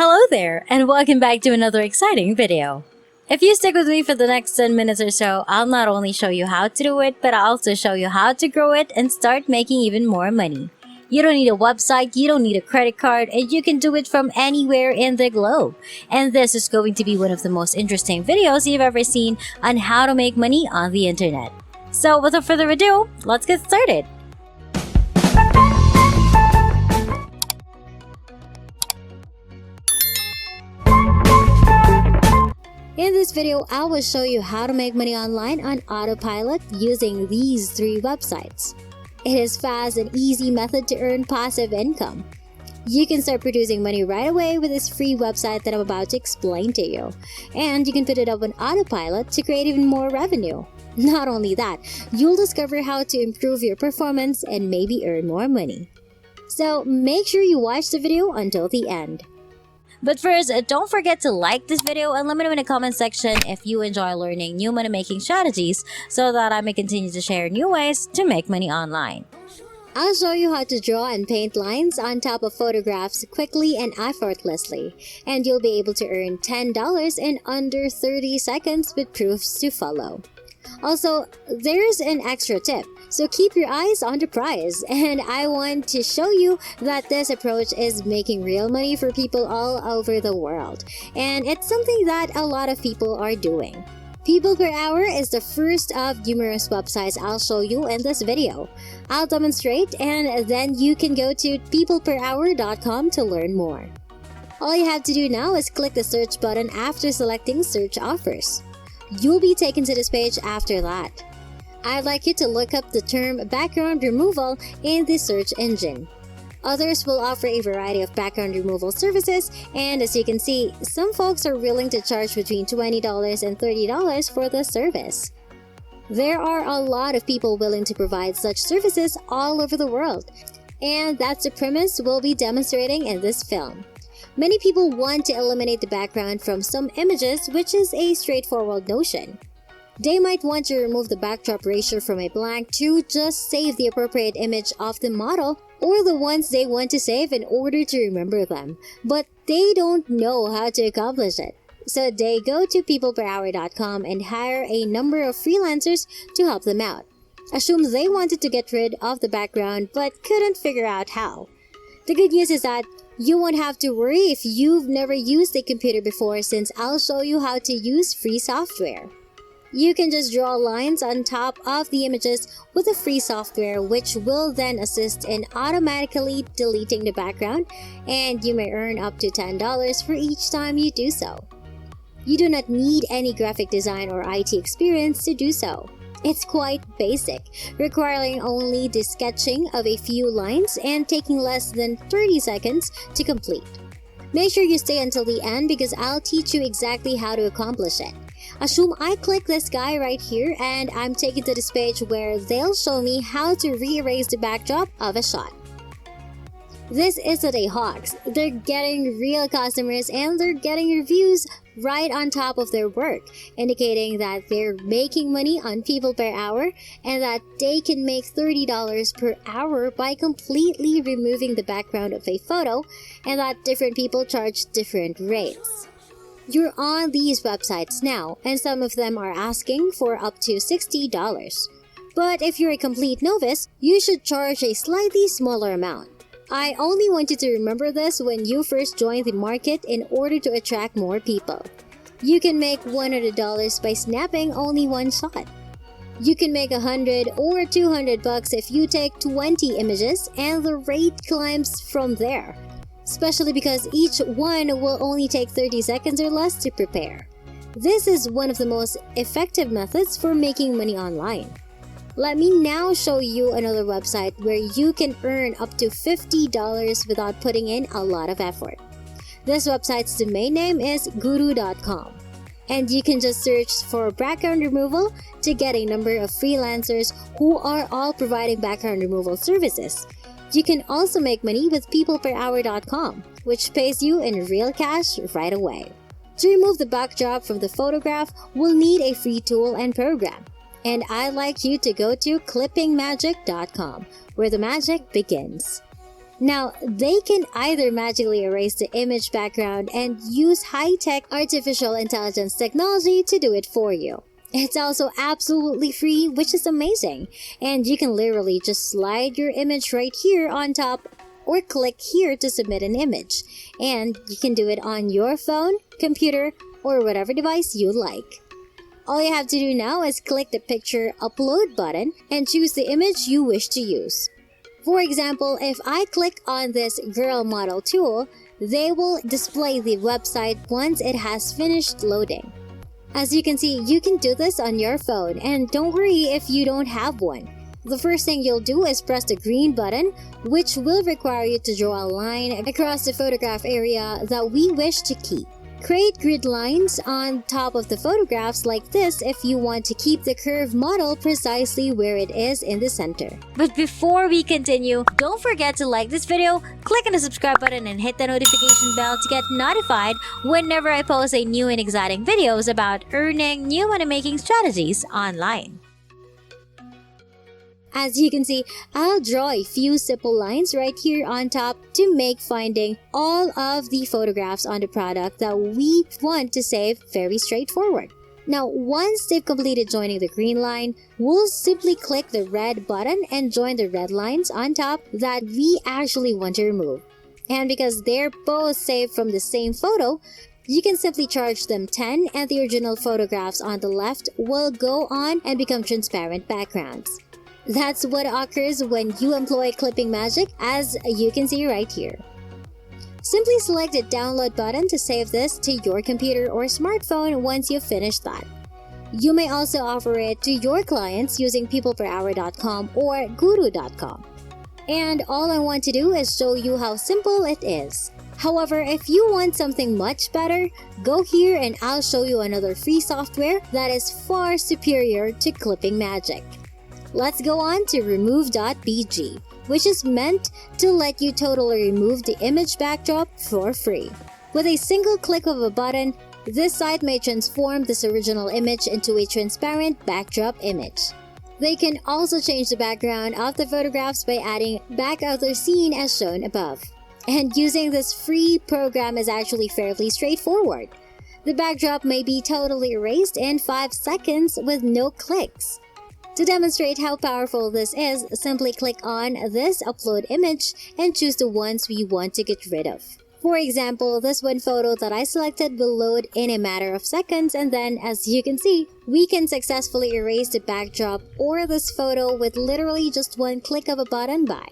Hello there, and welcome back to another exciting video. If you stick with me for the next 10 minutes or so, I'll not only show you how to do it, but I'll also show you how to grow it and start making even more money. You don't need a website, you don't need a credit card, and you can do it from anywhere in the globe. And this is going to be one of the most interesting videos you've ever seen on how to make money on the internet. So without further ado, let's get started. In this video, I will show you how to make money online on Autopilot using these three websites. It is fast and easy method to earn passive income. You can start producing money right away with this free website that I'm about to explain to you. And you can put it up on Autopilot to create even more revenue. Not only that, you'll discover how to improve your performance and maybe earn more money. So make sure you watch the video until the end. But first, don't forget to like this video and let me know in the comment section if you enjoy learning new money making strategies so that I may continue to share new ways to make money online. I'll show you how to draw and paint lines on top of photographs quickly and effortlessly, and you'll be able to earn $10 in under 30 seconds with proofs to follow. Also, there's an extra tip, so keep your eyes on the prize, and I want to show you that this approach is making real money for people all over the world, and it's something that a lot of people are doing. People per hour is the first of numerous websites I'll show you in this video. I'll demonstrate, and then you can go to peopleperhour.com to learn more. All you have to do now is click the search button after selecting search offers. You'll be taken to this page after that. I'd like you to look up the term background removal in the search engine. Others will offer a variety of background removal services, and as you can see, some folks are willing to charge between $20 and $30 for the service. There are a lot of people willing to provide such services all over the world, and that's the premise we'll be demonstrating in this film. Many people want to eliminate the background from some images, which is a straightforward notion. They might want to remove the backdrop ratio from a blank to just save the appropriate image of the model or the ones they want to save in order to remember them, but they don't know how to accomplish it. So they go to peopleperhour.com and hire a number of freelancers to help them out. Assume they wanted to get rid of the background but couldn't figure out how. The good news is that you won't have to worry if you've never used a computer before, since I'll show you how to use free software. You can just draw lines on top of the images with the free software, which will then assist in automatically deleting the background, and you may earn up to $10 for each time you do so. You do not need any graphic design or IT experience to do so. It's quite basic, requiring only the sketching of a few lines and taking less than 30 seconds to complete. Make sure you stay until the end because I'll teach you exactly how to accomplish it. Assume I click this guy right here and I'm taken to this page where they'll show me how to re-erase the backdrop of a shot. This isn't a hoax. They're getting real customers and they're getting reviews right on top of their work, indicating that they're making money on people per hour and that they can make $30 per hour by completely removing the background of a photo, and that different people charge different rates. You're on these websites now, and some of them are asking for up to $60. But if you're a complete novice, you should charge a slightly smaller amount. I only want you to remember this when you first join the market in order to attract more people. You can make $100 by snapping only one shot. You can make $100 or $200 if you take 20 images, and the rate climbs from there, especially because each one will only take 30 seconds or less to prepare. This is one of the most effective methods for making money online. Let me now show you another website where you can earn up to $50 without putting in a lot of effort. This website's domain name is guru.com, and you can just search for background removal to get a number of freelancers who are all providing background removal services. You can also make money with peopleperhour.com, which pays you in real cash right away. To remove the backdrop from the photograph, we'll need a free tool and program. And I'd like you to go to clippingmagic.com, where the magic begins. Now, they can either magically erase the image background and use high-tech artificial intelligence technology to do it for you. It's also absolutely free, which is amazing. And you can literally just slide your image right here on top or click here to submit an image. And you can do it on your phone, computer, or whatever device you like. All you have to do now is click the picture upload button and choose the image you wish to use. For example, if I click on this girl model tool, they will display the website once it has finished loading. As you can see, you can do this on your phone, and don't worry if you don't have one. The first thing you'll do is press the green button, which will require you to draw a line across the photograph area that we wish to keep. Create grid lines on top of the photographs like this if you want to keep the curved model precisely where it is in the center. But before we continue, don't forget to like this video, click on the subscribe button, and hit the notification bell to get notified whenever I post a new and exciting videos about earning new money-making strategies online. As you can see, I'll draw a few simple lines right here on top to make finding all of the photographs on the product that we want to save very straightforward. Now, once they've completed joining the green line, we'll simply click the red button and join the red lines on top that we actually want to remove. And because they're both saved from the same photo, you can simply charge them 10 and the original photographs on the left will go on and become transparent backgrounds. That's what occurs when you employ clipping magic, as you can see right here. Simply select the download button to save this to your computer or smartphone once you've finished that. You may also offer it to your clients using peopleperhour.com or guru.com. And all I want to do is show you how simple it is. However, if you want something much better, go here and I'll show you another free software that is far superior to clipping magic. Let's go on to remove.bg, which is meant to let you totally remove the image backdrop for free. With a single click of a button, this site may transform this original image into a transparent backdrop image. They can also change the background of the photographs by adding back of the scene as shown above. And using this free program is actually fairly straightforward. The backdrop may be totally erased in 5 seconds with no clicks. To demonstrate how powerful this is, simply click on this upload image and choose the ones we want to get rid of. For example, this one photo that I selected will load in a matter of seconds, and then as you can see, we can successfully erase the backdrop or this photo with literally just one click of a button by.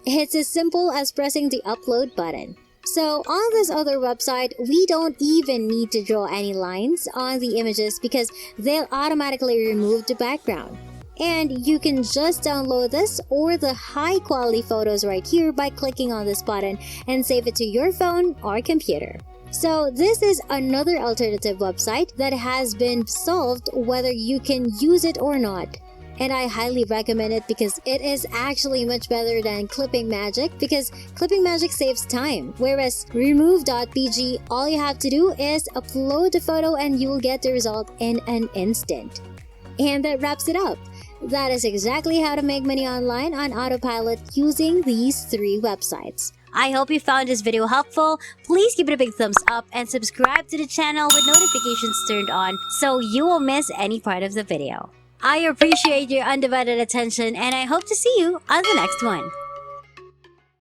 It's as simple as pressing the upload button. So on this other website, we don't even need to draw any lines on the images because they'll automatically remove the background. And you can just download this or the high quality photos right here by clicking on this button and save it to your phone or computer. So this is another alternative website that has been solved whether you can use it or not. And I highly recommend it because it is actually much better than clipping magic because clipping magic saves time. Whereas remove.bg, all you have to do is upload the photo and you will get the result in an instant. And that wraps it up. That is exactly how to make money online on Autopilot using these 3 websites. I hope you found this video helpful. Please give it a big thumbs up and subscribe to the channel with notifications turned on so you won't miss any part of the video. I appreciate your undivided attention and I hope to see you on the next one.